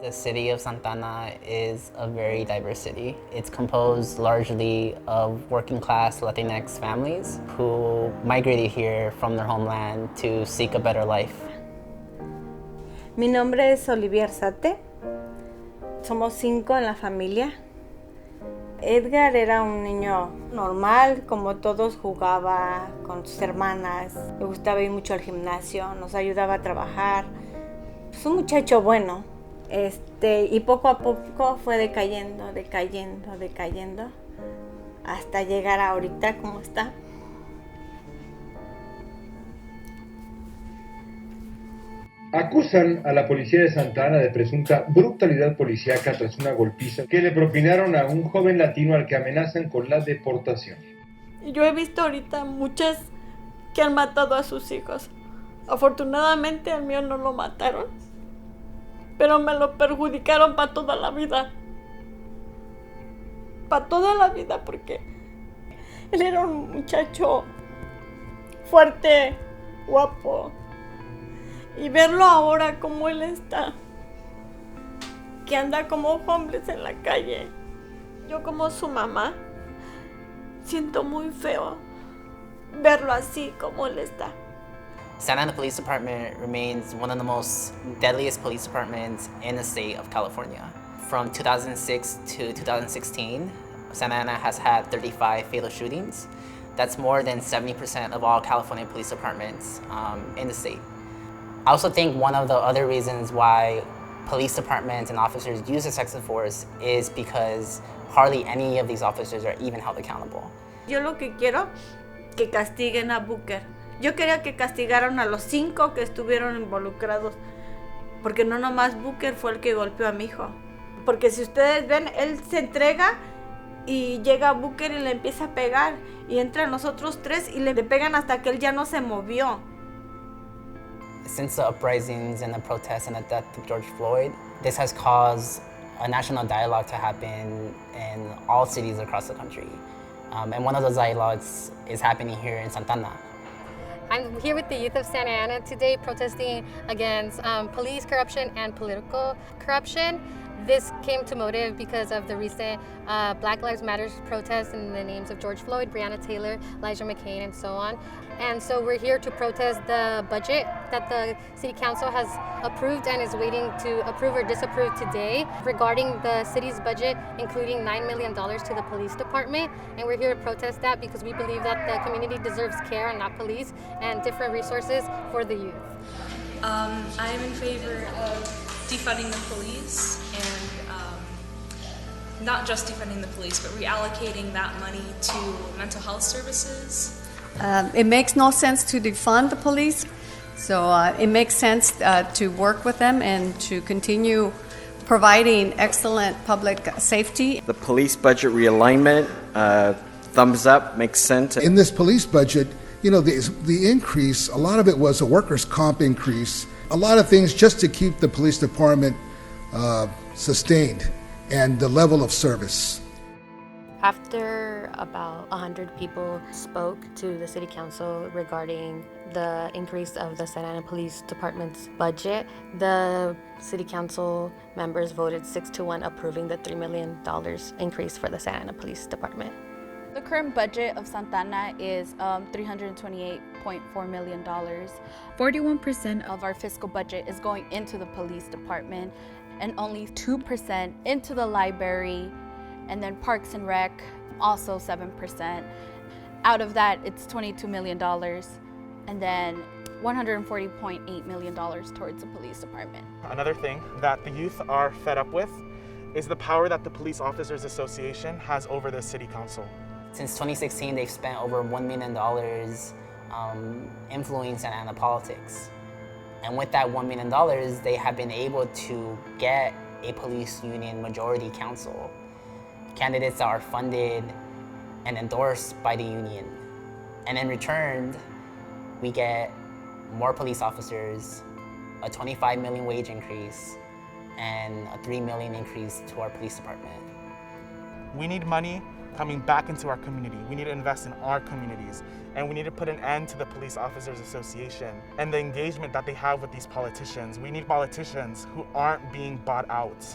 The city of Santa Ana is a very diverse city. It's composed largely of working class Latinx families who migrated here from their homeland to seek a better life. Mi nombre es Olivia Arzate. Somos 5 en la familia. Edgar era un niño normal, como todos, jugaba con sus hermanas, le gustaba ir mucho al gimnasio, nos ayudaba a trabajar. Es un muchacho bueno. Y poco a poco fue decayendo, hasta llegar a ahorita como está. Acusan a la policía de Santa Ana de presunta brutalidad policíaca tras una golpiza que le propinaron a un joven latino al que amenazan con la deportación. Yo he visto ahorita muchas que han matado a sus hijos. Afortunadamente al mío no lo mataron, pero me lo perjudicaron para toda la vida. Para toda la vida, porque él era un muchacho fuerte, guapo. Y verlo ahora como él está, que anda como homeless en la calle. Yo como su mamá, siento muy feo verlo así como él está. Santa Ana Police Department remains one of the most deadliest police departments in the state of California. From 2006 to 2016, Santa Ana has had 35 fatal shootings. That's more than 70% of all California police departments in the state. I also think one of the other reasons why police departments and officers use excessive force is because hardly any of these officers are even held accountable. Yo lo que quiero, que castiguen a Booker. Yo quería que castigaran a los 5 que estuvieron involucrados, porque no nomás Booker fue el que golpeó a mi hijo. Porque si ustedes ven, él se entrega y llega Booker y le empieza a pegar, y entran los otros 3 y le pegan hasta que él ya no se movió. Since the uprisings and the protests and the death of George Floyd, this has caused a national dialogue to happen in all cities across the country. And one of those dialogues is happening here in Santa Ana. I'm here with the youth of Santa Ana today protesting against police corruption and political corruption. This came to motive because of the recent Black Lives Matter protests in the names of George Floyd, Breonna Taylor, Elijah McClain, and so on. And so we're here to protest the budget that the City Council has approved and is waiting to approve or disapprove today regarding the city's budget, including $9 million to the police department. And we're here to protest that because we believe that the community deserves care and not police, and different resources for the youth. I am in favor of defunding the police and not just defunding the police, but reallocating that money to mental health services. It makes no sense to defund the police, so it makes sense to work with them and to continue providing excellent public safety. The police budget realignment, thumbs up, makes sense. In this police budget, you know, the increase, a lot of it was a workers' comp increase, a lot of things just to keep the police department sustained and the level of service. After about 100 people spoke to the City Council regarding the increase of the Santa Ana Police Department's budget, the City Council members voted 6-1 approving the $3 million increase for the Santa Ana Police Department. The current budget of Santa Ana is $328.4 million. 41% of our fiscal budget is going into the police department, and only 2% into the library, and then Parks and Rec, also 7%. Out of that, it's $22 million, and then $140.8 million towards the police department. Another thing that the youth are fed up with is the power that the Police Officers Association has over the City Council. Since 2016, they've spent over $1 million influencing Santa Ana politics. And with that $1 million, they have been able to get a police union majority council, candidates that are funded and endorsed by the union. And in return, we get more police officers, a $25 million wage increase, and a $3 million increase to our police department. We need money coming back into our community. We need to invest in our communities. And we need to put an end to the Police Officers Association and the engagement that they have with these politicians. We need politicians who aren't being bought out.